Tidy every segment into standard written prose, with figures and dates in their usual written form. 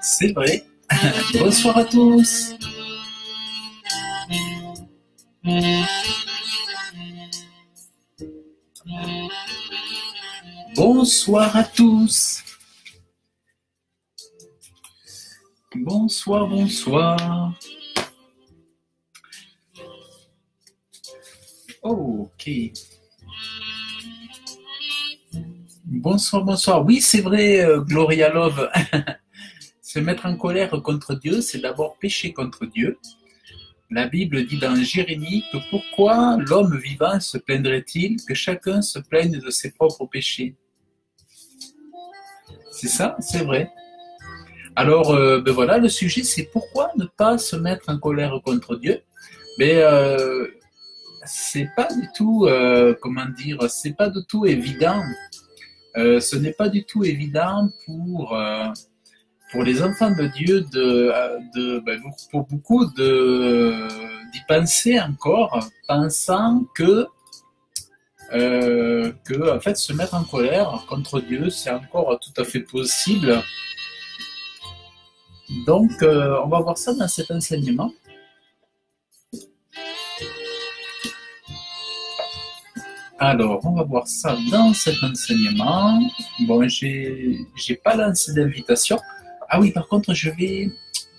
C'est vrai. Bonsoir à tous. Bonsoir à tous. Bonsoir, bonsoir. Oh, ok. Bonsoir, bonsoir. Oui, c'est vrai, Gloria Love. Se mettre en colère contre Dieu, c'est d'abord pécher contre Dieu. La Bible dit dans Jérémie que pourquoi l'homme vivant se plaindrait-il que chacun se plaigne de ses propres péchés? C'est ça, c'est vrai. Alors, ben voilà, le sujet, c'est pourquoi ne pas se mettre en colère contre Dieu. Mais c'est pas du tout, comment dire, c'est pas du tout évident. Ce n'est pas du tout évident pour les enfants de Dieu pour beaucoup d'y penser encore, pensant que en fait se mettre en colère contre Dieu, c'est encore tout à fait possible. Donc, on va voir ça dans cet enseignement. Alors, on va voir ça dans cet enseignement. Bon, j'ai pas lancé d'invitation. Ah oui, par contre, je vais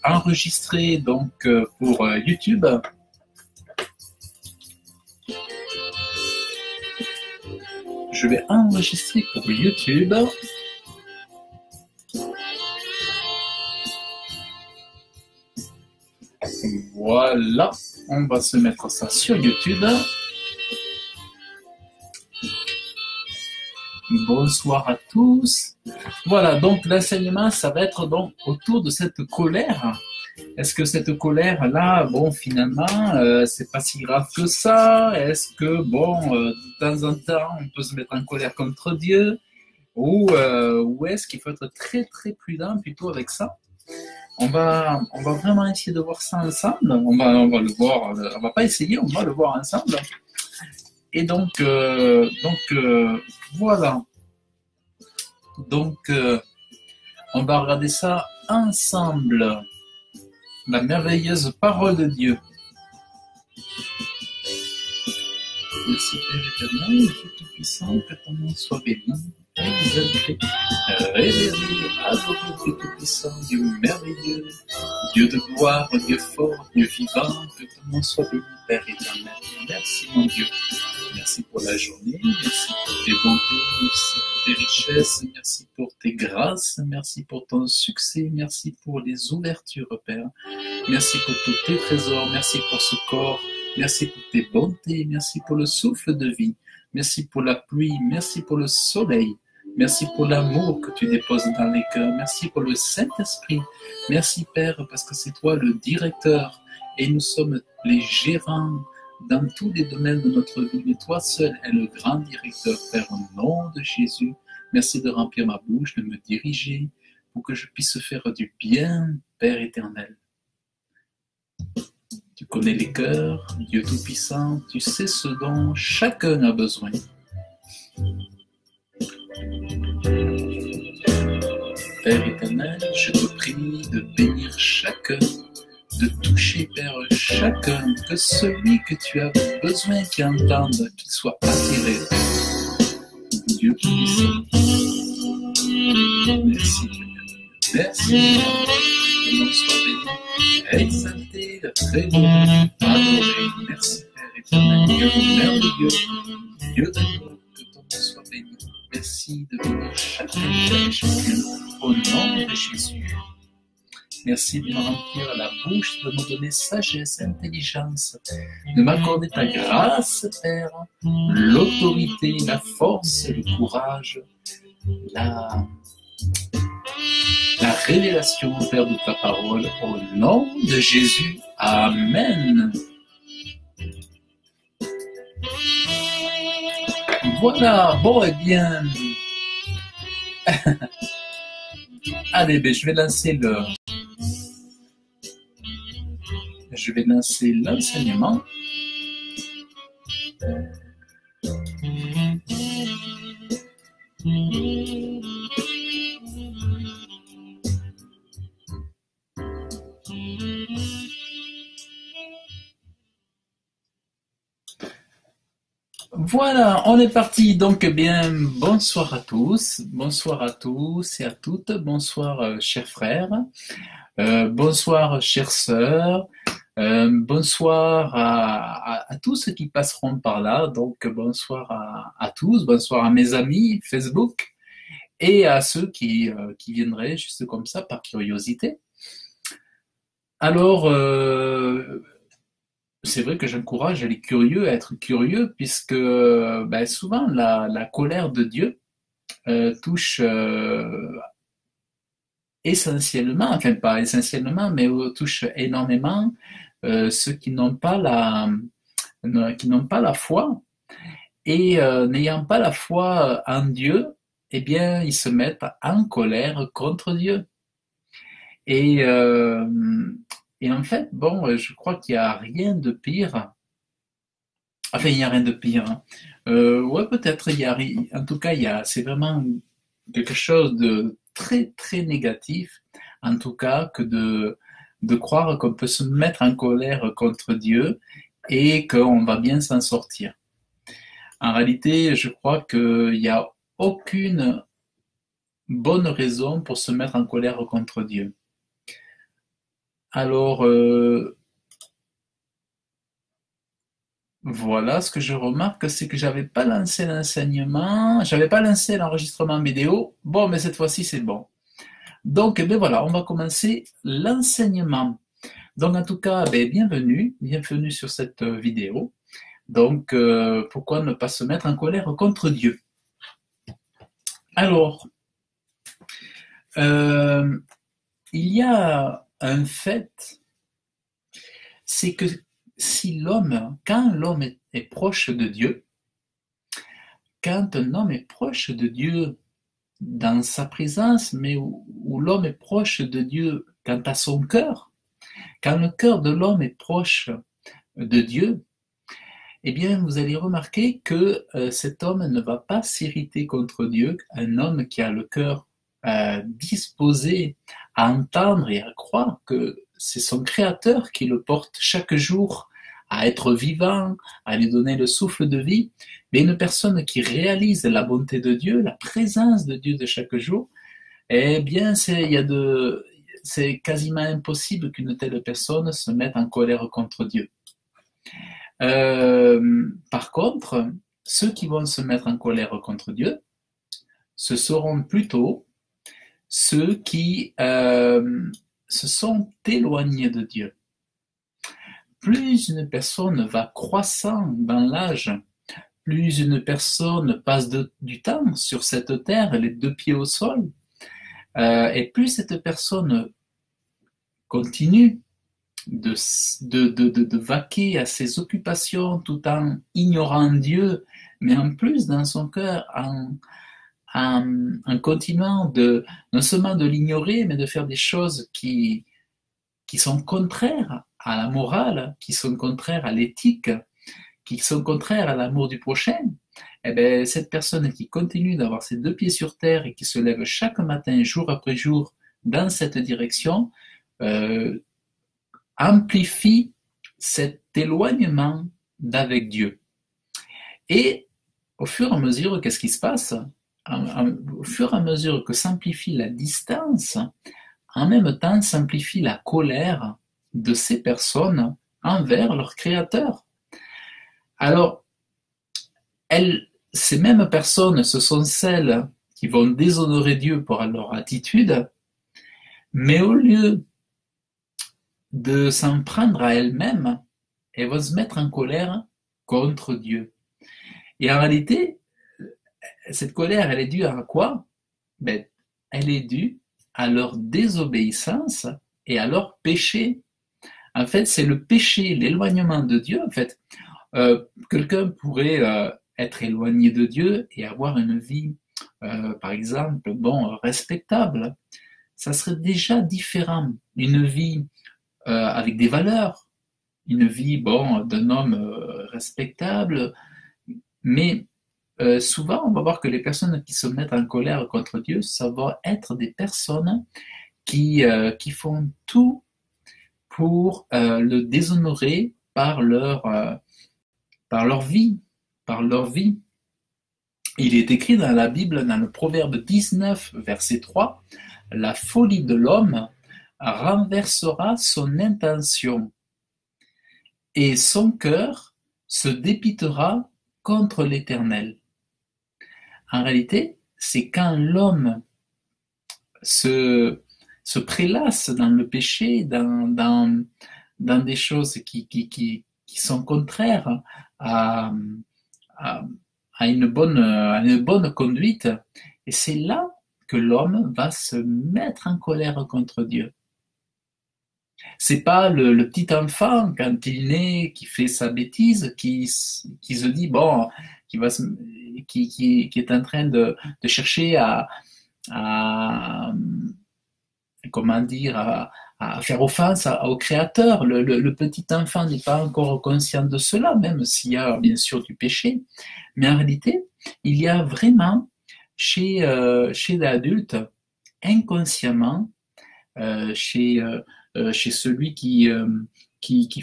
enregistrer donc pour YouTube. Je vais enregistrer pour YouTube. Voilà, on va se mettre ça sur YouTube. Bonsoir à tous. Voilà, donc l'enseignement, ça va être donc autour de cette colère. Est-ce que cette colère-là, bon, finalement, c'est pas si grave que ça? Est-ce que, bon, de temps en temps, on peut se mettre en colère contre Dieu? Ou est-ce qu'il faut être très, très prudent plutôt avec ça? On va vraiment essayer de voir ça ensemble. On va le voir, on va pas essayer, on va le voir ensemble. Et donc voilà. Donc, on va regarder ça ensemble. La merveilleuse parole de Dieu. Merci Père éternel, Dieu tout-puissant, que ton nom soit béni, exalté, révéré, adoré, Dieu tout-puissant, Dieu merveilleux, Dieu de gloire, Dieu fort, Dieu vivant, que ton nom soit béni, Père éternel. Merci mon Dieu. Merci pour la journée, merci pour tes bontés, merci pour tes richesses, merci pour tes grâces, merci pour ton succès, merci pour les ouvertures, Père. Merci pour tous tes trésors, merci pour ce corps, merci pour tes bontés, merci pour le souffle de vie, merci pour la pluie, merci pour le soleil, merci pour l'amour que tu déposes dans les cœurs, merci pour le Saint-Esprit, merci Père parce que c'est toi le directeur et nous sommes les gérants dans tous les domaines de notre vie, mais toi seul es le grand directeur, Père, au nom de Jésus. Merci de remplir ma bouche, de me diriger pour que je puisse faire du bien, Père éternel. Tu connais les cœurs, Dieu Tout-Puissant, tu sais ce dont chacun a besoin. Père éternel, je te prie de bénir chacun, de toucher, Père, chacun, que celui que tu as besoin qu'il entende, qu'il soit attiré. Dieu Tout-Puissant. Merci, merci, que l'on soit béni, exalté, très adoré. Merci, Père éternel, Dieu merveilleux, Dieu d'amour, que ton nom soit béni. Merci de bénir chacun et chacun au nom de Jésus. Merci de me remplir la bouche, de me donner sagesse, intelligence, de m'accorder ta grâce, Père, l'autorité, la force, le courage, la révélation, Père, de ta parole, au nom de Jésus. Amen. Voilà, bon, eh bien, allez, ben, je vais lancer l'enseignement. Voilà, on est parti. Donc, eh bien, bonsoir à tous et à toutes. Bonsoir, chers frères. Bonsoir, chères sœurs. Bonsoir à tous ceux qui passeront par là. Donc, bonsoir à tous. Bonsoir à mes amis Facebook et à ceux qui viendraient juste comme ça par curiosité. Alors, c'est vrai que j'encourage les curieux à être curieux puisque ben, souvent la colère de Dieu touche essentiellement, enfin pas essentiellement, mais touche énormément ceux qui n'ont pas la foi et n'ayant pas la foi en Dieu, eh bien ils se mettent en colère contre Dieu. Et en fait, bon, je crois qu'il n'y a rien de pire. Enfin, il n'y a rien de pire. Hein. Ouais, peut-être, en tout cas, c'est vraiment quelque chose de très, très négatif, en tout cas, que de croire qu'on peut se mettre en colère contre Dieu et qu'on va bien s'en sortir. En réalité, je crois qu'il n'y a aucune bonne raison pour se mettre en colère contre Dieu. Alors, voilà, ce que je remarque, c'est que j'avais pas lancé l'enseignement, j'avais pas lancé l'enregistrement vidéo. Bon, mais cette fois-ci, c'est bon. Donc, ben voilà, on va commencer l'enseignement. Donc, en tout cas, ben, bienvenue sur cette vidéo. Donc, pourquoi ne pas se mettre en colère contre Dieu? Alors, il y a un fait, c'est que quand l'homme est proche de Dieu, quand un homme est proche de Dieu dans sa présence, mais où l'homme est proche de Dieu quant à son cœur, quand le cœur de l'homme est proche de Dieu, eh bien, vous allez remarquer que cet homme ne va pas s'irriter contre Dieu, un homme qui a le cœur disposé à entendre et à croire que c'est son Créateur qui le porte chaque jour à être vivant, à lui donner le souffle de vie, mais une personne qui réalise la bonté de Dieu, la présence de Dieu de chaque jour, eh bien, c'est quasiment impossible qu'une telle personne se mette en colère contre Dieu. Par contre, ceux qui vont se mettre en colère contre Dieu, ce seront plutôt ceux qui se sont éloignés de Dieu. Plus une personne va croissant dans l'âge, plus une personne passe du temps sur cette terre, les deux pieds au sol, et plus cette personne continue de vaquer à ses occupations tout en ignorant Dieu, mais en plus dans son cœur, en continuant non seulement de l'ignorer, mais de faire des choses qui sont contraires à la morale, qui sont contraires à l'éthique, qui sont contraires à l'amour du prochain, eh bien, cette personne qui continue d'avoir ses deux pieds sur terre et qui se lève chaque matin, jour après jour, dans cette direction, amplifie cet éloignement d'avec Dieu. Et au fur et à mesure, qu'est-ce qui se passe? Au fur et à mesure que s'amplifie la distance, en même temps s'amplifie la colère de ces personnes envers leur Créateur. Alors, ces mêmes personnes, ce sont celles qui vont déshonorer Dieu pour leur attitude, mais au lieu de s'en prendre à elles-mêmes, elles vont se mettre en colère contre Dieu. Et en réalité, cette colère, elle est due à quoi? Ben, elle est due à leur désobéissance et à leur péché. En fait, c'est le péché, l'éloignement de Dieu. En fait, quelqu'un pourrait être éloigné de Dieu et avoir une vie, par exemple, respectable. Ça serait déjà différent. Une vie avec des valeurs, une vie, d'un homme respectable, mais souvent, on va voir que les personnes qui se mettent en colère contre Dieu, ça va être des personnes qui font tout pour le déshonorer par leur vie, par leur vie. Il est écrit dans la Bible, dans le Proverbe 19, verset 3, « La folie de l'homme renversera son intention, et son cœur se dépitera contre l'Éternel. » En réalité, c'est quand l'homme se prélasse dans le péché, dans des choses qui sont contraires à, à, à une bonne conduite, et c'est là que l'homme va se mettre en colère contre Dieu. C'est pas le petit enfant, quand il naît, qui fait sa bêtise, qui se dit, qui est en train de chercher à comment dire, à faire offense au Créateur. Le petit enfant n'est pas encore conscient de cela, même s'il y a bien sûr du péché. Mais en réalité, il y a vraiment chez l'adulte, inconsciemment, chez celui qui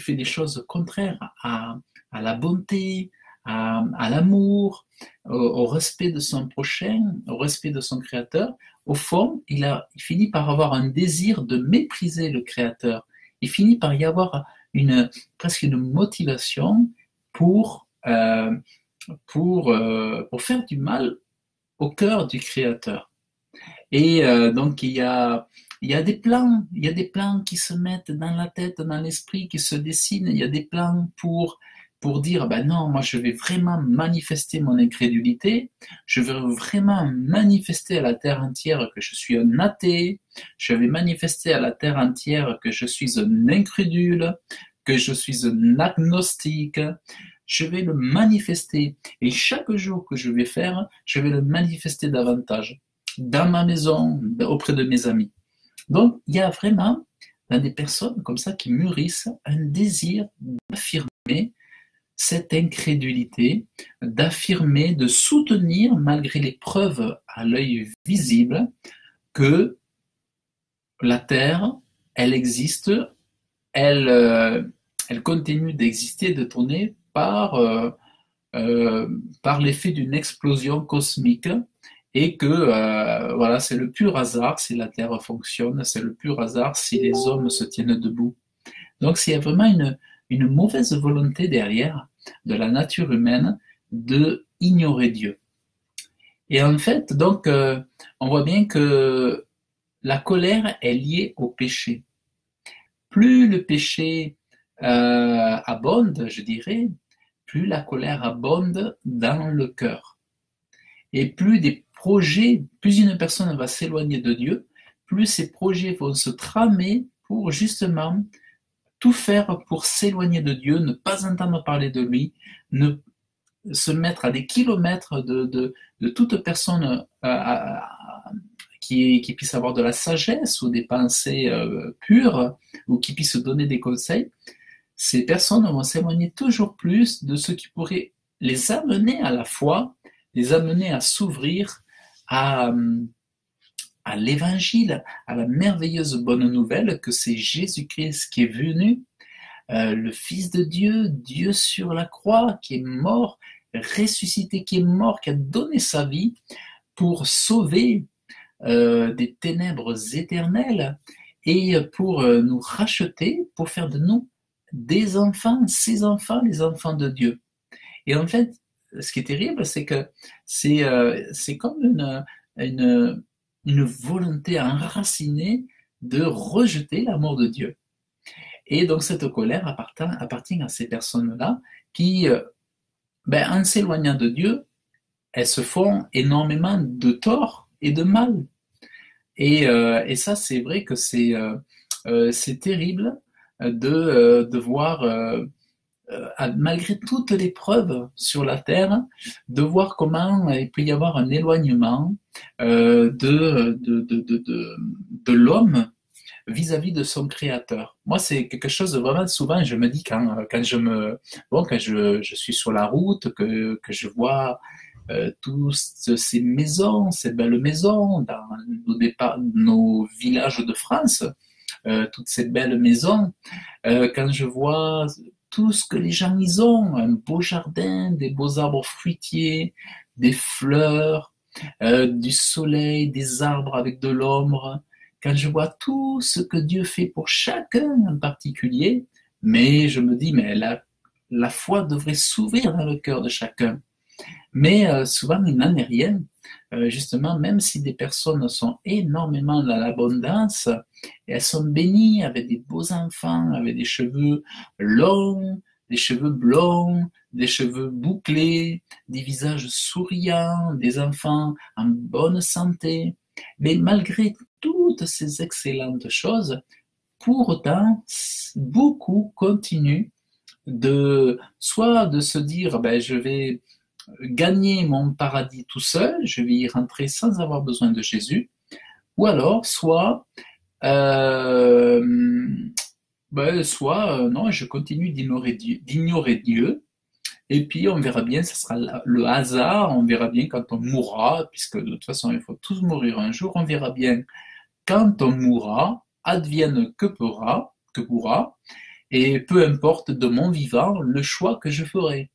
fait des choses contraires à la bonté, à l'amour, au respect de son prochain, au respect de son créateur, au fond, il finit par avoir un désir de mépriser le créateur. Il finit par y avoir presque une motivation pour, pour faire du mal au cœur du créateur. Et donc il y a des plans qui se mettent dans la tête, dans l'esprit, qui se dessinent. Il y a des plans pour dire, ben non, moi je vais vraiment manifester mon incrédulité, je vais vraiment manifester à la terre entière que je suis un athée, je vais manifester à la terre entière que je suis un incrédule, que je suis un agnostique, je vais le manifester. Et chaque jour que je vais faire, je vais le manifester davantage dans ma maison, auprès de mes amis. Donc, il y a vraiment dans des personnes comme ça qui mûrissent un désir d'affirmer cette incrédulité, d'affirmer, de soutenir, malgré les preuves à l'œil visible, que la Terre, elle existe, elle continue d'exister, de tourner par l'effet d'une explosion cosmique, et que voilà, c'est le pur hasard si la Terre fonctionne, c'est le pur hasard si les hommes se tiennent debout. Donc c'est vraiment une mauvaise volonté derrière de la nature humaine de ignorer Dieu. Et en fait, donc, on voit bien que la colère est liée au péché. Plus le péché abonde, je dirais, plus la colère abonde dans le cœur. Et plus une personne va s'éloigner de Dieu, plus ces projets vont se tramer pour justement tout faire pour s'éloigner de Dieu, ne pas entendre parler de lui, ne se mettre à des kilomètres de toute personne qui puisse avoir de la sagesse ou des pensées pures, ou qui puisse donner des conseils. Ces personnes vont s'éloigner toujours plus de ce qui pourrait les amener à la foi, les amener à s'ouvrir à l'évangile, à la merveilleuse bonne nouvelle que c'est Jésus-Christ qui est venu, le Fils de Dieu, Dieu sur la croix, qui est mort, ressuscité, qui est mort, qui a donné sa vie pour sauver des ténèbres éternelles et pour nous racheter, pour faire de nous des enfants, ses enfants, les enfants de Dieu. Et en fait, ce qui est terrible, c'est que c'est comme une volonté enracinée de rejeter l'amour de Dieu. Et donc cette colère appartient à ces personnes-là qui, en s'éloignant de Dieu, elles se font énormément de tort et de mal. Et ça, c'est vrai que c'est terrible de voir, malgré toutes les preuves sur la terre, de voir comment il peut y avoir un éloignement de l'homme vis-à-vis de son créateur. Moi, c'est quelque chose de vraiment souvent, je me dis quand je suis sur la route, que je vois toutes ces maisons, ces belles maisons dans nos villages de France, toutes ces belles maisons, quand je vois tout ce que les gens y ont, un beau jardin, des beaux arbres fruitiers, des fleurs, du soleil, des arbres avec de l'ombre, quand je vois tout ce que Dieu fait pour chacun en particulier, mais je me dis, mais la foi devrait s'ouvrir dans le cœur de chacun. Mais souvent, il n'en est rien. Justement, même si des personnes sont énormément dans l'abondance, elles sont bénies avec des beaux enfants, avec des cheveux longs, des cheveux blonds, des cheveux bouclés, des visages souriants, des enfants en bonne santé. Mais malgré toutes ces excellentes choses, pour autant, beaucoup continuent soit de se dire, je vais gagner mon paradis tout seul, je vais y rentrer sans avoir besoin de Jésus, ou alors soit non, je continue d'ignorer Dieu, et puis on verra bien, ce sera le hasard, on verra bien quand on mourra, puisque de toute façon il faut tous mourir un jour, on verra bien quand on mourra, advienne que pourra, et peu importe de mon vivant le choix que je ferai.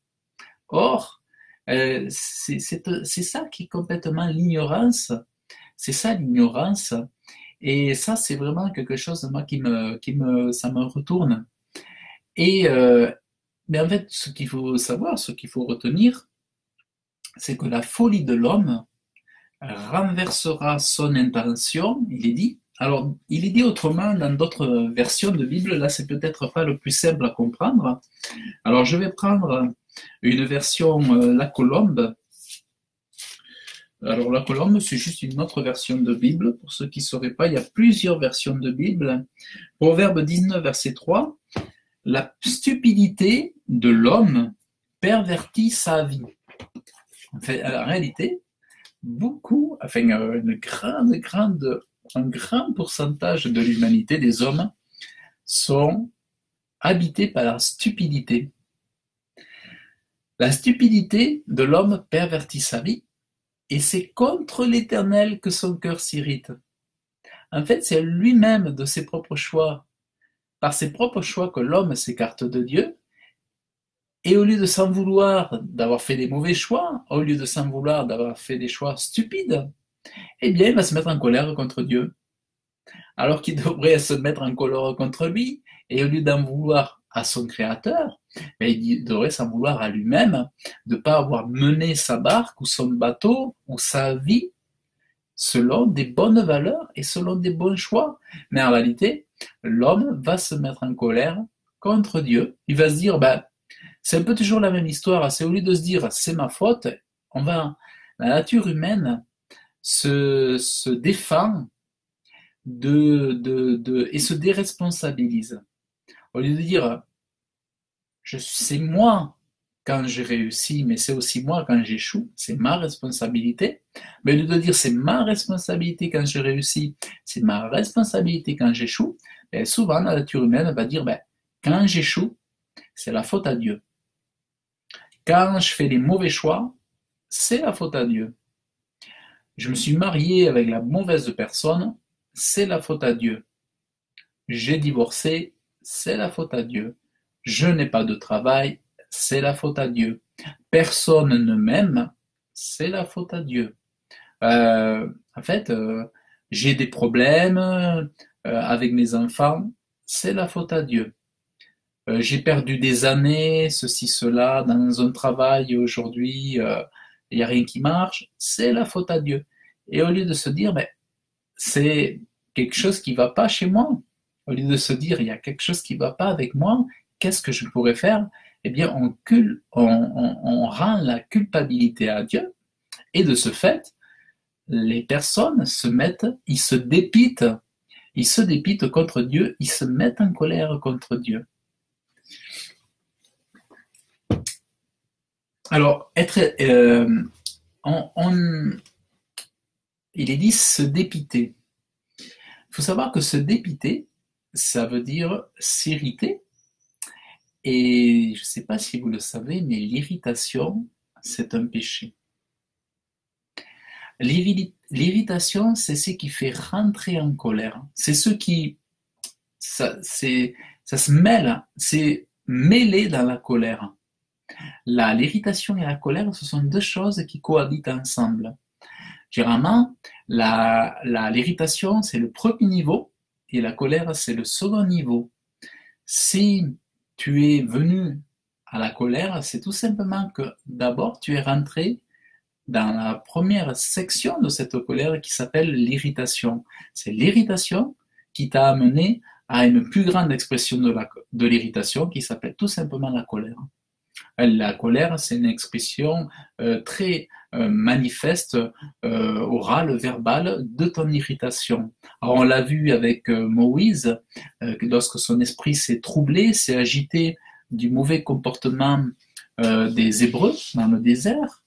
Or, c'est ça qui est complètement l'ignorance. C'est ça l'ignorance. Et ça, c'est vraiment quelque chose, moi, ça me retourne. Et, mais en fait, ce qu'il faut savoir, ce qu'il faut retenir, c'est que la folie de l'homme renversera son intention, il est dit. Alors, il est dit autrement dans d'autres versions de Bible, là c'est peut-être pas le plus simple à comprendre. Alors je vais prendre une version, la Colombe. Alors la Colombe, c'est juste une autre version de Bible. Pour ceux qui ne sauraient pas, il y a plusieurs versions de Bible. Proverbe 19, verset 3, la stupidité de l'homme pervertit sa vie. En fait, en réalité, un grand pourcentage de l'humanité, des hommes, sont habités par la stupidité. La stupidité de l'homme pervertit sa vie, et c'est contre l'Éternel que son cœur s'irrite. En fait, c'est lui-même de ses propres choix, par ses propres choix que l'homme s'écarte de Dieu, et au lieu de s'en vouloir d'avoir fait des mauvais choix, au lieu de s'en vouloir d'avoir fait des choix stupides, eh bien, il va se mettre en colère contre Dieu. Alors qu'il devrait se mettre en colère contre lui, et au lieu d'en vouloir à son Créateur, il devrait s'en vouloir à lui-même de ne pas avoir mené sa barque ou son bateau ou sa vie selon des bonnes valeurs et selon des bons choix. Mais en réalité, l'homme va se mettre en colère contre Dieu. Il va se dire, c'est un peu toujours la même histoire. C'est au lieu de se dire, c'est ma faute, la nature humaine se défend et se déresponsabilise. Au lieu de dire, c'est moi quand j'ai réussi, mais c'est aussi moi quand j'échoue, c'est ma responsabilité. Mais au lieu de dire, c'est ma responsabilité quand j'ai réussi, c'est ma responsabilité quand j'échoue, souvent la nature humaine va dire, quand j'échoue, c'est la faute à Dieu. Quand je fais les mauvais choix, c'est la faute à Dieu. Je me suis marié avec la mauvaise personne, c'est la faute à Dieu. J'ai divorcé, c'est la faute à Dieu. Je n'ai pas de travail, c'est la faute à Dieu. Personne ne m'aime, c'est la faute à Dieu. En fait, j'ai des problèmes avec mes enfants, c'est la faute à Dieu. J'ai perdu des années, ceci, cela, dans un travail aujourd'hui, il n'y a rien qui marche, c'est la faute à Dieu. Et au lieu de se dire, c'est quelque chose qui ne va pas chez moi, au lieu de se dire, il y a quelque chose qui ne va pas avec moi, qu'est-ce que je pourrais faire? Eh bien, on rend la culpabilité à Dieu, et de ce fait, les personnes ils se dépitent contre Dieu, ils se mettent en colère contre Dieu. Alors, il est dit se dépiter. Il faut savoir que se dépiter, ça veut dire s'irriter. Et je ne sais pas si vous le savez, mais l'irritation, c'est un péché. L'irritation, c'est ce qui fait rentrer en colère. C'est ce qui, ça se mêle, c'est mêlé dans la colère. L'irritation et la colère, ce sont deux choses qui cohabitent ensemble. Généralement, l'irritation, c'est le premier niveau et la colère, c'est le second niveau. Si tu es venu à la colère, c'est tout simplement que d'abord, tu es rentré dans la première section de cette colère qui s'appelle l'irritation. C'est l'irritation qui t'a amené à une plus grande expression de l'irritation qui s'appelle tout simplement la colère. La colère, c'est une expression très manifeste, orale, verbale de ton irritation. Alors on l'a vu avec Moïse, lorsque son esprit s'est troublé, s'est agité du mauvais comportement des Hébreux dans le désert,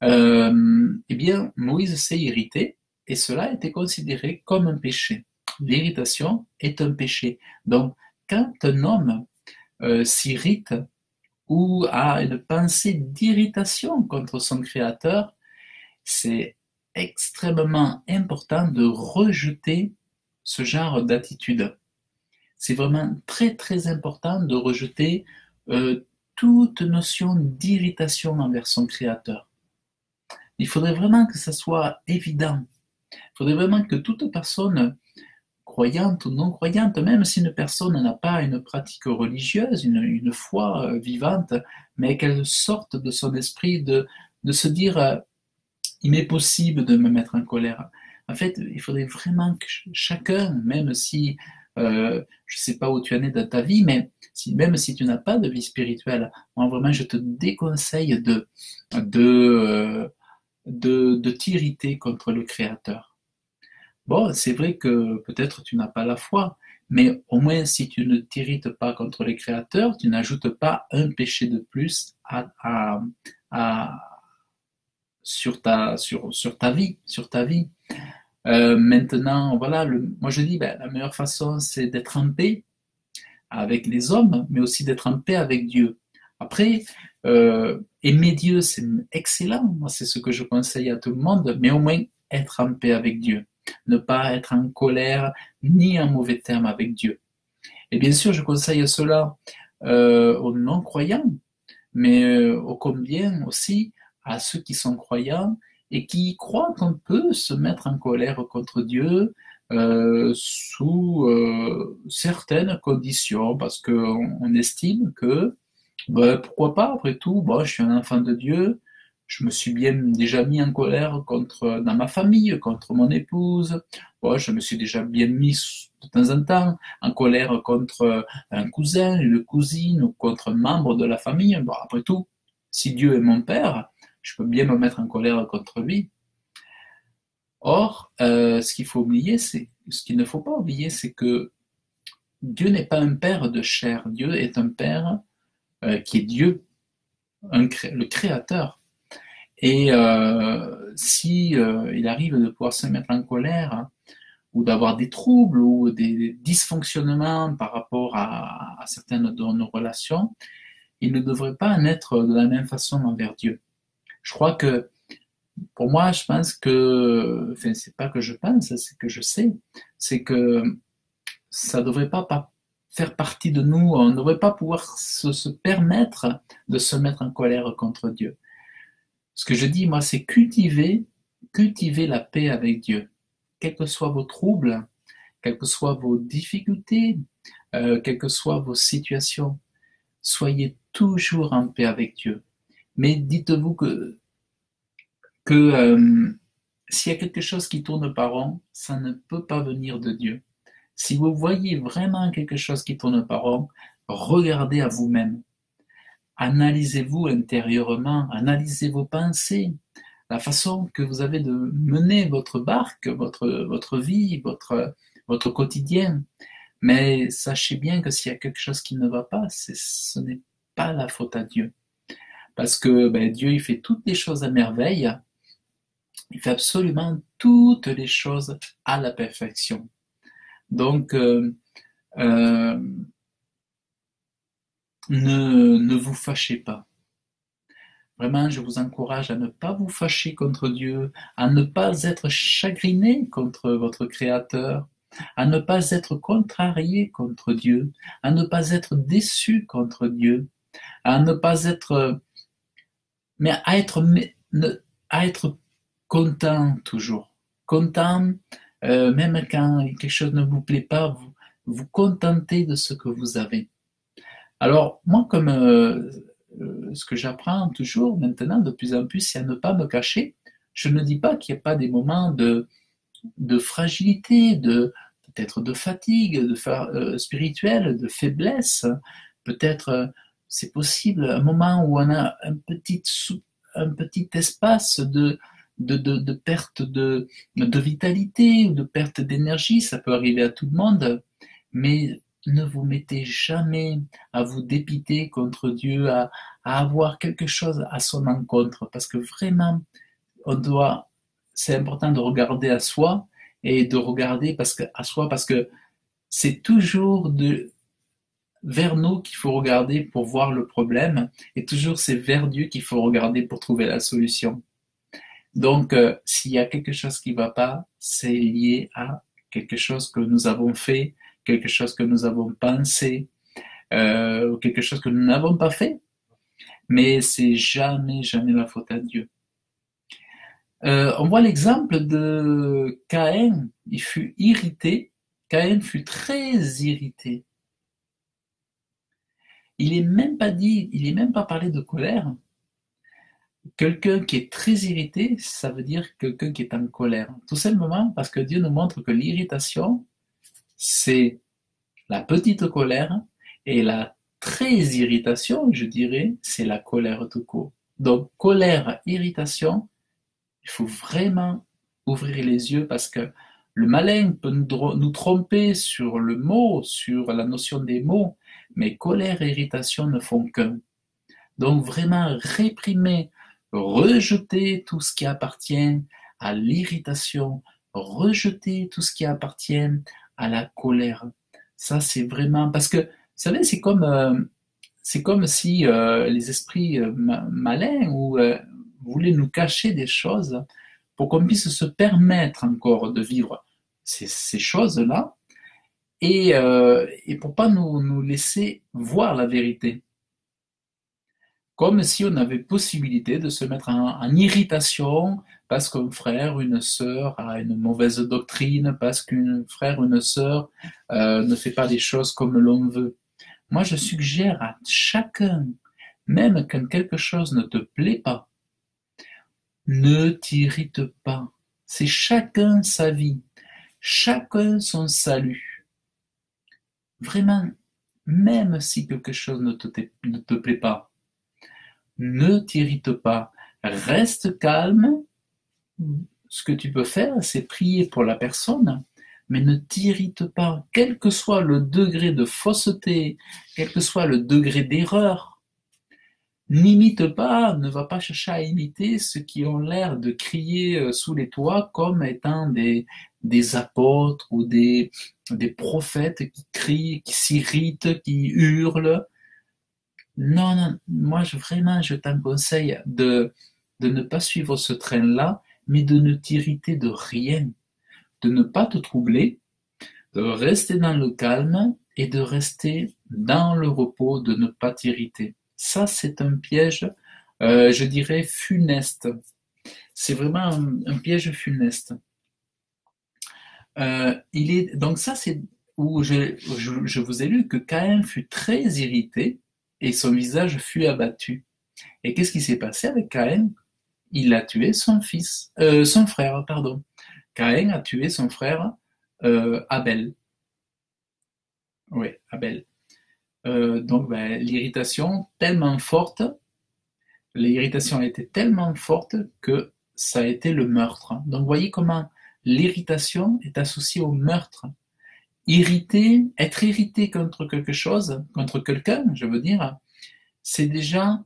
eh bien Moïse s'est irrité et cela a été considéré comme un péché. L'irritation est un péché. Donc quand un homme s'irrite ou a une pensée d'irritation contre son Créateur, c'est extrêmement important de rejeter ce genre d'attitude. C'est vraiment très très important de rejeter toute notion d'irritation envers son créateur. Il faudrait vraiment que ça soit évident. Il faudrait vraiment que toute personne, croyante ou non croyante, même si une personne n'a pas une pratique religieuse, une foi vivante, mais qu'elle sorte de son esprit de se dire il m'est possible de me mettre en colère. En fait, il faudrait vraiment que chacun, même si je ne sais pas où tu en es dans ta vie, mais même si tu n'as pas de vie spirituelle, moi vraiment je te déconseille de, de t'irriter contre le Créateur. Bon, c'est vrai que peut-être tu n'as pas la foi, mais au moins si tu ne t'irrites pas contre le Créateur, tu n'ajoutes pas un péché de plus à, sur ta vie, sur ta vie. Maintenant, voilà, moi je dis, ben, la meilleure façon, c'est d'être en paix avec les hommes, mais aussi d'être en paix avec Dieu. Après, aimer Dieu, c'est excellent, moi c'est ce que je conseille à tout le monde, mais au moins être en paix avec Dieu. Ne pas être en colère ni en mauvais termes avec Dieu. Et bien sûr, je conseille cela aux non-croyants, mais ô combien aussi à ceux qui sont croyants et qui croient qu'on peut se mettre en colère contre Dieu sous certaines conditions, parce qu'on estime que, ben, pourquoi pas, après tout, bon, je suis un enfant de Dieu, je me suis bien déjà mis en colère dans ma famille, contre mon épouse, bon, je me suis déjà bien mis de temps en temps en colère contre un cousin, une cousine ou contre un membre de la famille. Bon, après tout, si Dieu est mon père, je peux bien me mettre en colère contre lui. Or, ce qu'il ne faut pas oublier, c'est que Dieu n'est pas un père de chair. Dieu est un père qui est Dieu, le créateur. Et si il arrive de pouvoir se mettre en colère, hein, ou d'avoir des troubles ou des dysfonctionnements par rapport à certaines de nos relations, il ne devrait pas en être de la même façon envers Dieu. Je crois que, pour moi, je pense que, enfin, c'est pas que je pense, c'est que je sais, c'est que ça ne devrait pas faire partie de nous, on ne devrait pas pouvoir se permettre de se mettre en colère contre Dieu. Ce que je dis, moi, c'est cultiver la paix avec Dieu. Quels que soient vos troubles, quelles que soient vos difficultés, quelles que soient vos situations, soyez toujours en paix avec Dieu. Mais dites-vous que s'il y a quelque chose qui tourne pas rond, ça ne peut pas venir de Dieu. Si vous voyez vraiment quelque chose qui tourne pas rond, regardez à vous-même. Analysez-vous intérieurement, analysez vos pensées, la façon que vous avez de mener votre barque, votre vie, votre quotidien. Mais sachez bien que s'il y a quelque chose qui ne va pas, ce n'est pas la faute à Dieu. Parce que ben, Dieu, il fait toutes les choses à merveille. Il fait absolument toutes les choses à la perfection. Donc, euh, ne vous fâchez pas. Vraiment, je vous encourage à ne pas vous fâcher contre Dieu, à ne pas être chagriné contre votre Créateur, à ne pas être contrarié contre Dieu, à ne pas être déçu contre Dieu, à ne pas être, mais à être content toujours. Content, même quand quelque chose ne vous plaît pas, vous contentez de ce que vous avez. Alors, moi, comme ce que j'apprends toujours maintenant, de plus en plus, c'est à ne pas me cacher. Je ne dis pas qu'il n'y a pas des moments de fragilité, peut-être de fatigue, spirituelle, de faiblesse. Peut-être c'est possible un moment où on a un petit espace de perte de vitalité ou de perte d'énergie. Ça peut arriver à tout le monde, mais ne vous mettez jamais à vous dépiter contre Dieu, à avoir quelque chose à son encontre, parce que vraiment, c'est important de regarder à soi et de regarder à soi, parce que c'est toujours vers nous qu'il faut regarder pour voir le problème, et toujours c'est vers Dieu qu'il faut regarder pour trouver la solution. Donc, s'il y a quelque chose qui ne va pas, c'est lié à quelque chose que nous avons fait, quelque chose que nous avons pensé, ou quelque chose que nous n'avons pas fait. mais c'est jamais, jamais la faute à Dieu. On voit l'exemple de Caïn, il fut irrité, Caïn fut très irrité. Il n'est même pas dit, il n'est même pas parlé de colère. Quelqu'un qui est très irrité, ça veut dire quelqu'un qui est en colère. Tout simplement parce que Dieu nous montre que l'irritation, c'est la petite colère, et la très irritation, je dirais, c'est la colère tout court. Donc, colère, irritation, il faut vraiment ouvrir les yeux parce que le malin peut nous tromper sur le mot, sur la notion des mots, mais colère et irritation ne font qu'un. Donc, vraiment réprimer, rejeter tout ce qui appartient à l'irritation, rejeter tout ce qui appartient à la colère. Ça, c'est vraiment... Parce que, vous savez, c'est comme si les esprits malins voulaient nous cacher des choses pour qu'on puisse se permettre encore de vivre ces choses-là et pour pas nous laisser voir la vérité. Comme si on avait possibilité de se mettre en irritation parce qu'un frère ou une sœur a une mauvaise doctrine, parce qu'un frère ou une sœur ne fait pas les choses comme l'on veut. Moi, je suggère à chacun, même quand quelque chose ne te plaît pas, ne t'irrite pas. C'est chacun sa vie, chacun son salut. Vraiment, même si quelque chose ne te plaît pas, ne t'irrite pas, reste calme. Ce que tu peux faire, c'est prier pour la personne, mais ne t'irrite pas, quel que soit le degré de fausseté, quel que soit le degré d'erreur. N'imite pas, ne va pas chercher à imiter ceux qui ont l'air de crier sous les toits comme étant des apôtres ou des prophètes qui crient, qui s'irritent, qui hurlent. Non, non, moi vraiment je t'en conseille de ne pas suivre ce train-là, mais de ne t'irriter de rien, de ne pas te troubler, de rester dans le calme et de rester dans le repos, de ne pas t'irriter. Ça, c'est un piège, je dirais, funeste. C'est vraiment un piège funeste. Donc ça, c'est où je vous ai lu que Caïn fut très irrité et son visage fut abattu. Et qu'est-ce qui s'est passé avec Caïn? Il a tué son frère, pardon. Caïn a tué son frère Abel. Oui, Abel. Donc l'irritation tellement forte, l'irritation a été tellement forte que ça a été le meurtre. Donc voyez comment l'irritation est associée au meurtre. Être irrité contre quelque chose, contre quelqu'un, je veux dire, c'est déjà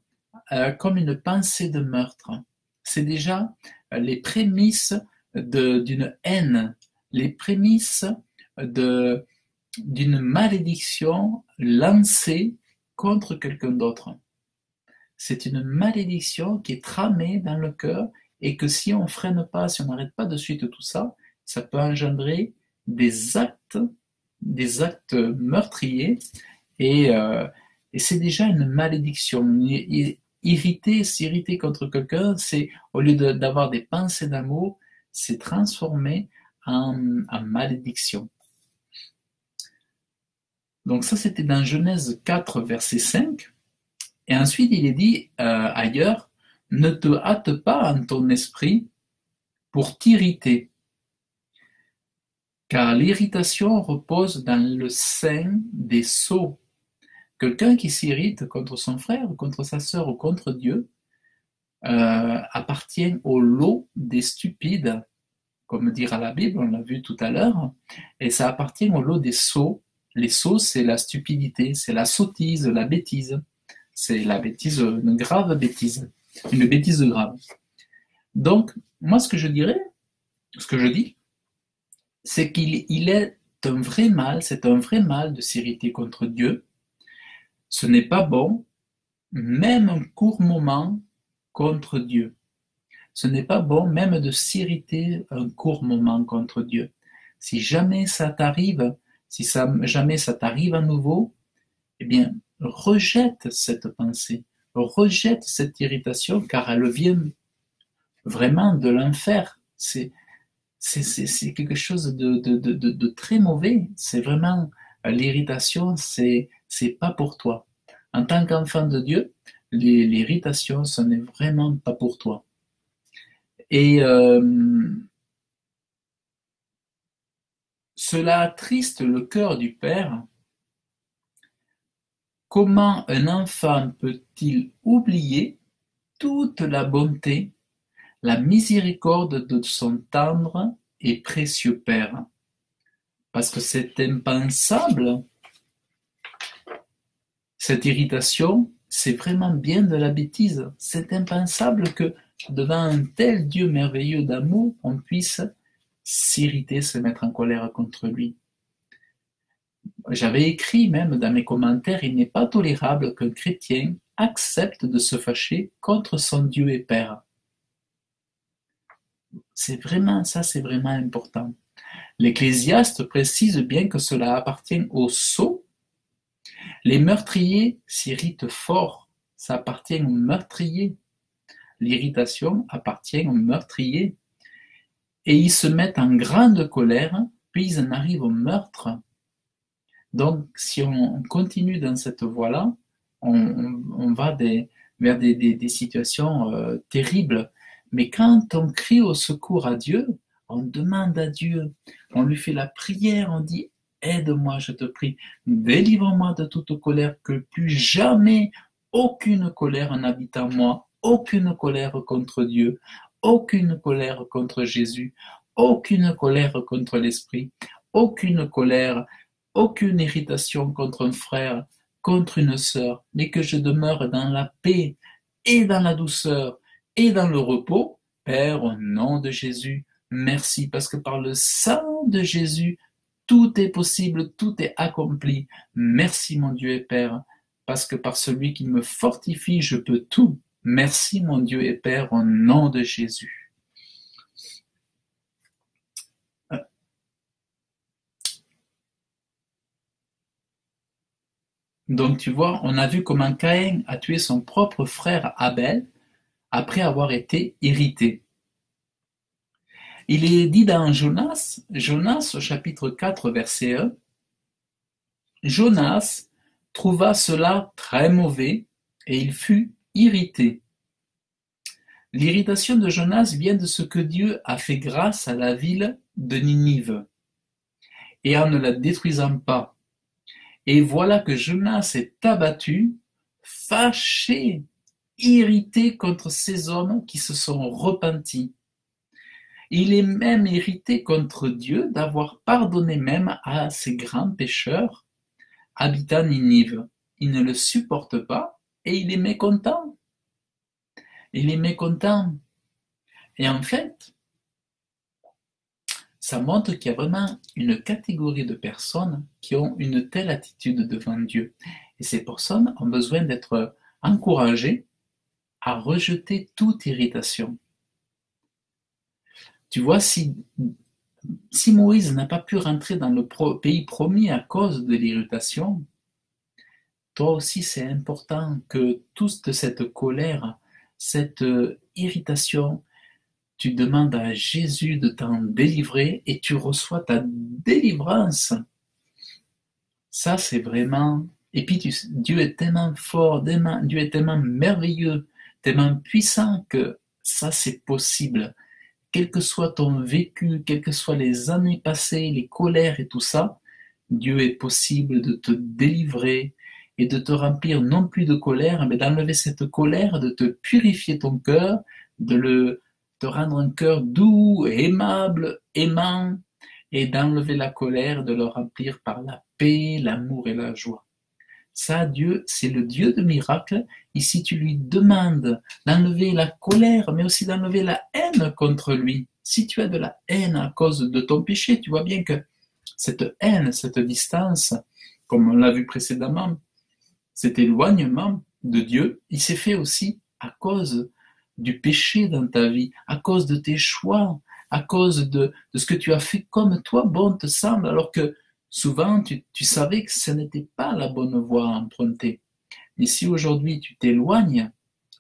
comme une pensée de meurtre. C'est déjà les prémices d'une haine, les prémices d'une malédiction lancée contre quelqu'un d'autre. C'est une malédiction qui est tramée dans le cœur et que si on ne freine pas, si on n'arrête pas de suite tout ça, ça peut engendrer des actes meurtriers et c'est déjà une malédiction. S'irriter contre quelqu'un, c'est au lieu d'avoir des pensées d'amour, c'est transformé en malédiction. Donc ça, c'était dans Genèse 4, verset 5. Et ensuite, il est dit ailleurs, ne te hâte pas en ton esprit pour t'irriter, car l'irritation repose dans le sein des sots. Quelqu'un qui s'irrite contre son frère, contre sa sœur ou contre Dieu appartient au lot des stupides, comme dira la Bible, on l'a vu tout à l'heure, et ça appartient au lot des sots. Les sots, c'est la stupidité, c'est la sottise, la bêtise. C'est la bêtise, une grave bêtise, une bêtise grave. Donc, moi, ce que je dis, c'est qu'il est un vrai mal, c'est un vrai mal de s'irriter contre Dieu. Ce n'est pas bon, même un court moment contre Dieu. Ce n'est pas bon même de s'irriter un court moment contre Dieu. Si jamais ça t'arrive, jamais ça t'arrive à nouveau, eh bien, rejette cette pensée, rejette cette irritation car elle vient vraiment de l'enfer. C'est quelque chose de très mauvais. C'est vraiment l'irritation, c'est pas pour toi. En tant qu'enfant de Dieu, l'irritation, ce n'est vraiment pas pour toi. Et cela attriste le cœur du Père. Comment un enfant peut-il oublier toute la bonté, la miséricorde de son tendre et précieux Père? Parce que c'est impensable. Cette irritation, c'est vraiment bien de la bêtise. C'est impensable que devant un tel Dieu merveilleux d'amour, on puisse s'irriter, se mettre en colère contre lui. J'avais écrit même dans mes commentaires, il n'est pas tolérable qu'un chrétien accepte de se fâcher contre son Dieu et Père. C'est vraiment important. L'Ecclésiaste précise bien que cela appartient aux sots. Les meurtriers s'irritent fort, ça appartient aux meurtriers. L'irritation appartient aux meurtriers. Et ils se mettent en grande colère, puis ils en arrivent au meurtre. Donc, si on continue dans cette voie-là, on va vers des situations terribles. Mais quand on crie au secours à Dieu, on demande à Dieu, on lui fait la prière, on dit « Aide-moi, je te prie, délivre-moi de toute colère, que plus jamais aucune colère n'habite en moi, aucune colère contre Dieu, aucune colère contre Jésus, aucune colère contre l'Esprit, aucune colère, aucune irritation contre un frère, contre une sœur, mais que je demeure dans la paix et dans la douceur et dans le repos. Père, au nom de Jésus, merci, parce que par le sang de Jésus, tout est possible, tout est accompli. Merci mon Dieu et Père, parce que par celui qui me fortifie, je peux tout. Merci mon Dieu et Père, au nom de Jésus. Donc tu vois, on a vu comment Caïn a tué son propre frère Abel après avoir été irrité. Il est dit dans Jonas au chapitre 4, verset 1, Jonas trouva cela très mauvais et il fut irrité. L'irritation de Jonas vient de ce que Dieu a fait grâce à la ville de Ninive, et en ne la détruisant pas. Et voilà que Jonas est abattu, fâché, irrité contre ces hommes qui se sont repentis. Il est même irrité contre Dieu d'avoir pardonné même à ces grands pécheurs habitant Ninive. Il ne le supporte pas et il est mécontent. Il est mécontent. Et en fait, ça montre qu'il y a vraiment une catégorie de personnes qui ont une telle attitude devant Dieu. Et ces personnes ont besoin d'être encouragées à rejeter toute irritation. Tu vois, si Moïse n'a pas pu rentrer dans le pays promis à cause de l'irritation, toi aussi c'est important que toute cette colère, cette irritation, tu demandes à Jésus de t'en délivrer et tu reçois ta délivrance. Ça c'est vraiment... Et puis Dieu est tellement fort, Dieu est tellement merveilleux, tellement puissant que ça c'est possible. Quel que soit ton vécu, quelles que soient les années passées, les colères et tout ça, Dieu est possible de te délivrer et de te remplir non plus de colère, mais d'enlever cette colère, de te purifier ton cœur, de te rendre un cœur doux, aimable, aimant, et d'enlever la colère, de le remplir par la paix, l'amour et la joie. Ça, Dieu, c'est le Dieu de miracles. Ici, tu lui demandes d'enlever la colère, mais aussi d'enlever la haine contre lui. Si tu as de la haine à cause de ton péché, tu vois bien que cette haine, cette distance, comme on l'a vu précédemment, cet éloignement de Dieu, il s'est fait aussi à cause du péché dans ta vie, à cause de tes choix, à cause de ce que tu as fait comme toi bon te semble, alors que souvent tu savais que ce n'était pas la bonne voie à emprunter. Et si aujourd'hui tu t'éloignes,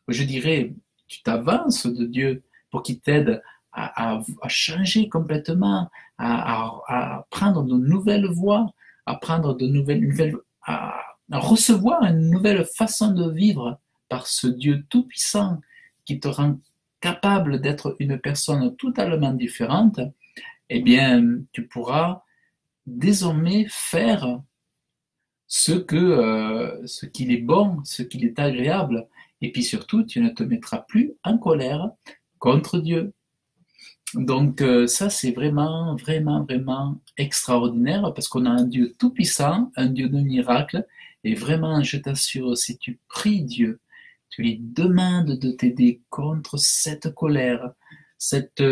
je dirais, tu t'avances de Dieu pour qu'il t'aide à changer complètement, à prendre de nouvelles voies, à prendre de nouvelles à recevoir une nouvelle façon de vivre par ce Dieu tout-puissant qui te rend capable d'être une personne totalement différente, eh bien, tu pourras désormais faire ce qu'il est bon, ce qu'il est agréable. Et puis surtout, tu ne te mettras plus en colère contre Dieu. Donc ça, c'est vraiment, vraiment, vraiment extraordinaire parce qu'on a un Dieu tout-puissant, un Dieu de miracles. Et vraiment, je t'assure, si tu pries Dieu, tu lui demandes de t'aider contre cette colère, cette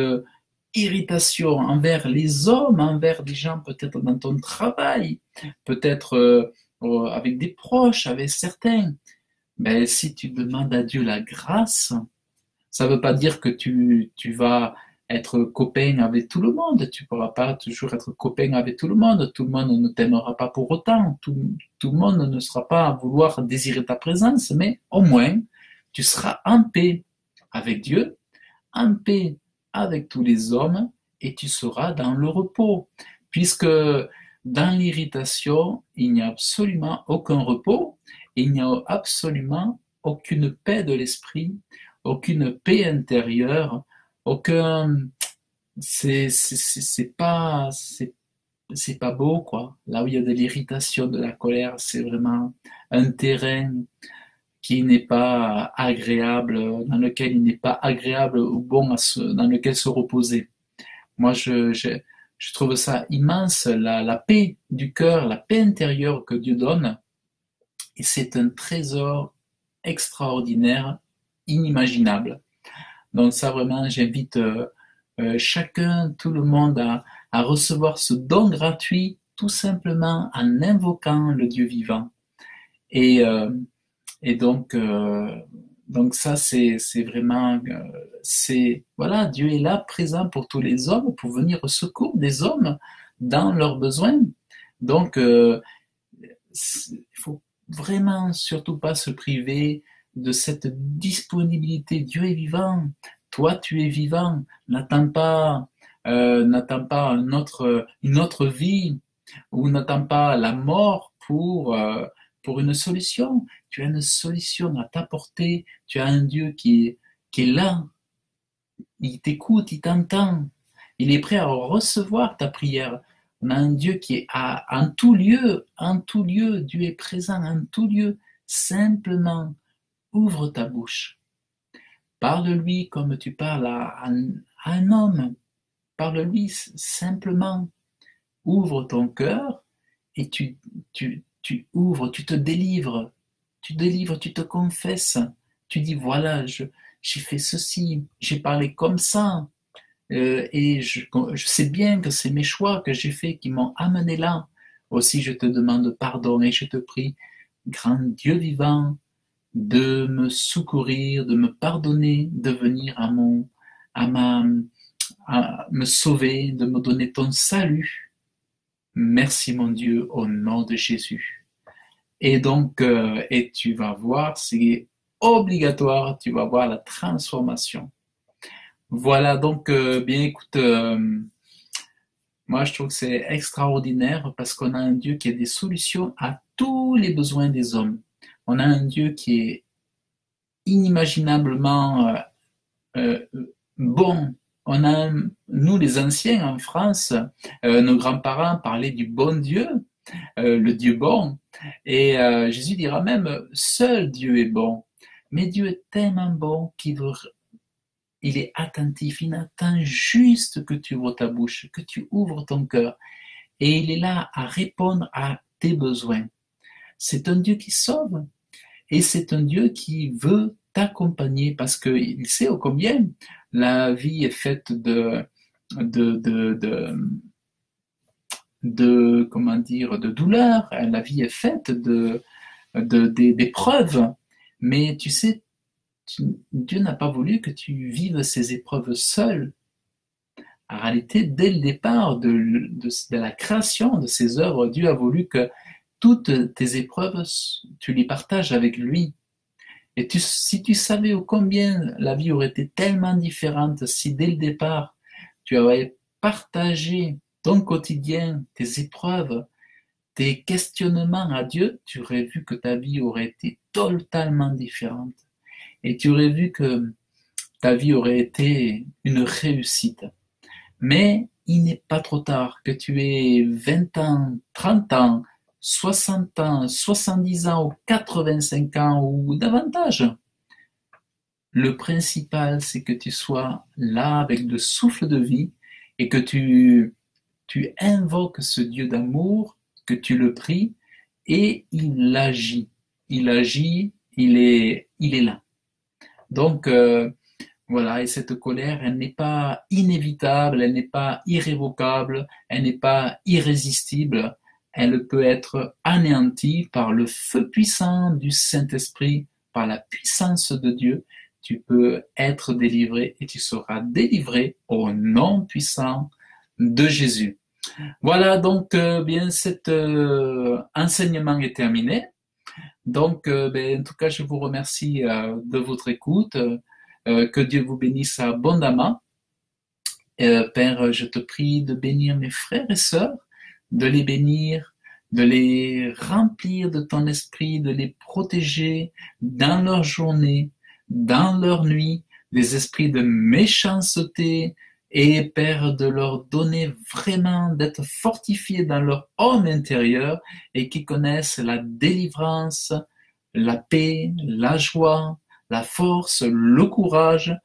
irritation envers les hommes, envers des gens peut-être dans ton travail, peut-être avec des proches, avec certains. Mais si tu demandes à Dieu la grâce, ça ne veut pas dire que tu vas être copain avec tout le monde. Tu ne pourras pas toujours être copain avec tout le monde. Tout le monde ne t'aimera pas pour autant. Tout le monde ne sera pas à vouloir désirer ta présence, mais au moins, tu seras en paix avec Dieu, en paix avec tous les hommes, et tu seras dans le repos. Puisque dans l'irritation, il n'y a absolument aucun repos, il n'y a absolument aucune paix de l'esprit, aucune paix intérieure, aucun, c'est pas beau, quoi. Là où il y a de l'irritation, de la colère, c'est vraiment un terrain qui n'est pas agréable, dans lequel il n'est pas agréable ou bon dans lequel se reposer. Moi, je trouve ça immense, la paix du cœur, la paix intérieure que Dieu donne, et c'est un trésor extraordinaire, inimaginable. Donc ça, vraiment, j'invite chacun, tout le monde à recevoir ce don gratuit, tout simplement en invoquant le Dieu vivant. Et, euh, et donc ça, c'est vraiment, voilà, Dieu est là, présent pour tous les hommes, pour venir au secours des hommes dans leurs besoins. Donc, il faut vraiment surtout pas se priver de cette disponibilité. Dieu est vivant, toi tu es vivant. N'attends pas une autre vie ou n'attends pas la mort pour une solution. Tu as une solution à t'apporter. Tu as un Dieu qui est là. Il t'écoute, il t'entend. Il est prêt à recevoir ta prière. On a un Dieu qui est en tout lieu, en tout lieu. Dieu est présent en tout lieu. Simplement, ouvre ta bouche. Parle-lui comme tu parles à un homme. Parle-lui simplement. Ouvre ton cœur et tu ouvres, tu te délivres. Tu délivres, tu te confesses. Tu dis, voilà, j'ai fait ceci, j'ai parlé comme ça. Et je sais bien que c'est mes choix que j'ai faits qui m'ont amené là. Aussi, je te demande pardon et je te prie, grand Dieu vivant, de me secourir, de me pardonner, de venir à ma, à me sauver, de me donner ton salut. Merci mon Dieu, au nom de Jésus. Et donc, et tu vas voir, c'est obligatoire, tu vas voir la transformation. Voilà, donc, bien écoute, moi je trouve que c'est extraordinaire parce qu'on a un Dieu qui a des solutions à tous les besoins des hommes. On a un Dieu qui est inimaginablement euh, bon. On a, nous les anciens en France, nos grands-parents parlaient du bon Dieu, le Dieu bon. Et Jésus dira même, seul Dieu est bon. Mais Dieu est tellement bon il est attentif, il attend juste que tu ouvres ta bouche, que tu ouvres ton cœur. Et il est là à répondre à tes besoins. C'est un Dieu qui sauve. Et c'est un Dieu qui veut t'accompagner parce qu'il sait ô combien la vie est faite de, de, de, comment dire, de douleur. La vie est faite d'épreuves. Mais tu sais, Dieu n'a pas voulu que tu vives ces épreuves seul. En réalité, dès le départ de la création de ces œuvres, Dieu a voulu que toutes tes épreuves, tu les partages avec lui. Et si tu savais ô combien la vie aurait été tellement différente si dès le départ, tu avais partagé ton quotidien, tes épreuves, tes questionnements à Dieu, tu aurais vu que ta vie aurait été totalement différente. Et tu aurais vu que ta vie aurait été une réussite. Mais il n'est pas trop tard, que tu aies 20 ans, 30 ans, 60 ans, 70 ans ou 85 ans ou davantage. Le principal, c'est que tu sois là avec le souffle de vie et que tu invoques ce Dieu d'amour, que tu le pries et il agit. Il agit, il est là. Donc, voilà, et cette colère, elle n'est pas inévitable, elle n'est pas irrévocable, elle n'est pas irrésistible, elle peut être anéantie par le feu puissant du Saint-Esprit, par la puissance de Dieu. Tu peux être délivré et tu seras délivré au nom puissant de Jésus. Voilà, donc bien cet enseignement est terminé. Donc, en tout cas, je vous remercie de votre écoute. Que Dieu vous bénisse abondamment. Père, je te prie de bénir mes frères et sœurs, de les bénir, de les remplir de ton esprit, de les protéger dans leur journée, dans leur nuit, des esprits de méchanceté, et Père, de leur donner vraiment, d'être fortifiés dans leur homme intérieur et qui connaissent la délivrance, la paix, la joie, la force, le courage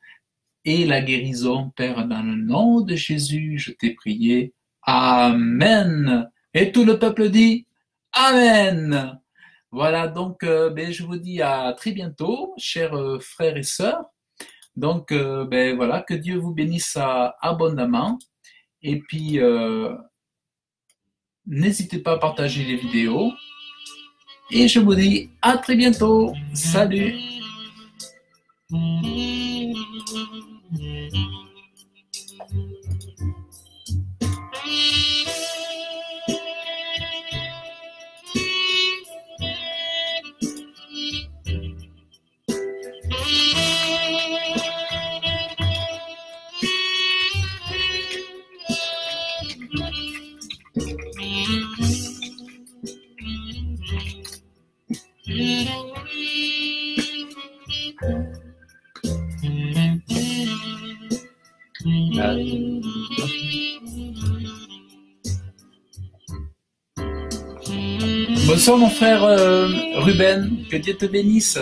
et la guérison, Père, dans le nom de Jésus, je t'ai prié. Amen. Et tout le peuple dit Amen. Voilà, donc je vous dis à très bientôt, chers frères et sœurs. Donc, voilà, que Dieu vous bénisse abondamment. Et puis, n'hésitez pas à partager les vidéos. Et je vous dis à très bientôt. Salut. Bonsoir mon frère Ruben, que Dieu te bénisse.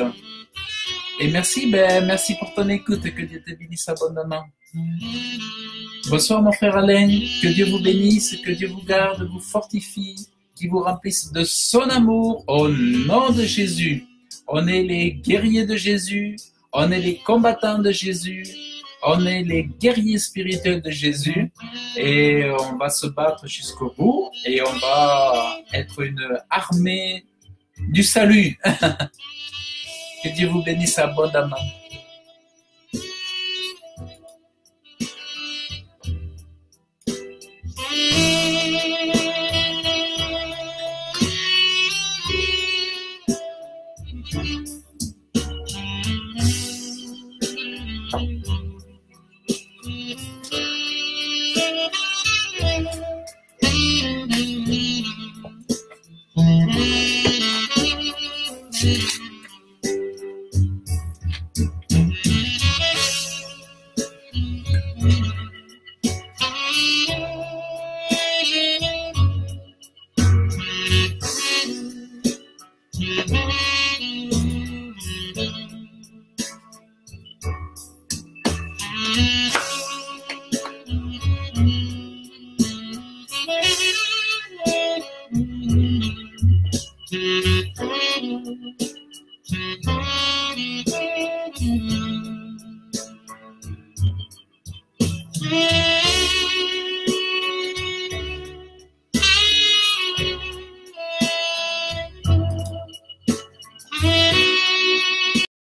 Et merci pour ton écoute, que Dieu te bénisse abondamment. Bonsoir mon frère Alain, que Dieu vous bénisse, que Dieu vous garde, vous fortifie, qu'il vous remplisse de son amour au nom de Jésus. On est les guerriers de Jésus, on est les combattants de Jésus, on est les guerriers spirituels de Jésus et on va se battre jusqu'au bout et on va être une armée du salut. Que Dieu vous bénisse abondamment.